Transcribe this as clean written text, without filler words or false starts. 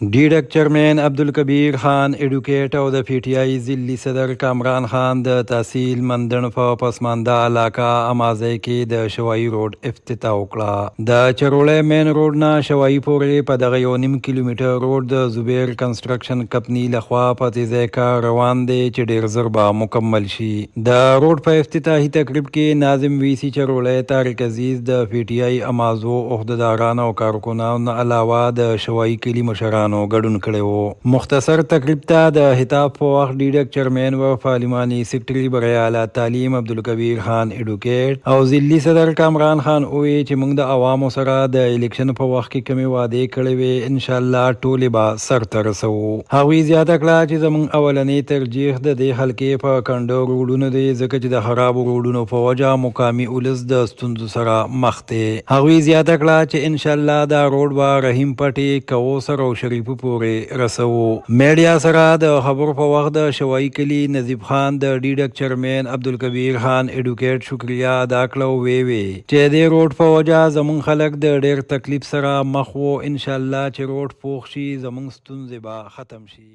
ډیډک چیرمین عبدالکبیر خان ایډوکیټ او د پی ټی آی ضلعي صدر کامران خان د تحصیل مندڼ په پسمانده علاقه امازی کې د شوایي روډ افتتاح وکړه. د چرولې مین روډ نه شوایي پورې په دغه 1.5 کیلومتر روډ د زبیر کنسټرکشن کمپنی لخوا په تیزۍ کار روان دی چې ډیر زر به مکمل شي. د روډ په افتتاحي تقریب کې ناظم وی سی چرولې، طارق عزیز د پی ټی آی امازو عہدیداران او کارکنانو علاوه د شوایي کلي مشران ګډون کړی وو. مختصر تقریب ته د خطاب په وخت ډیډک چیرمین و پارلیماني سیکرټري بریاله تعلیم عبدالکبیر خان ایډوکیټ او ضلعي صدر کامران خان وویل چې موږ د عوامو سره د الیکشن په وخت کې کومې وعدې کړې وې ان شاء الله ټولې به سرته رسوو. هغوی زیاته کړه چې زموږ اولنی ترجیح د دې حلقې په کنډو روډونو دی، ځکه چې د خرابو روډونو په وجه مقامي ولس د ستونزو سره مخ دی. هغوی زیاته کړه چې ان شاء الله دا روډ به رحیم پټي، کوثر او شریف پورې رسوو. میډیا سره د خبرو په وخت د شوایي کلي نظیب خان د ډیډک چیرمین عبدالکبیر خان ایډوکیټ شکریه ادا کړه. وی چې د روډ په وجه زموږ خلک د ډیر تکلیف سره مخ وو. ان شاء الله چې روډ پوخ شي زموږ ستونزې به ختم شي.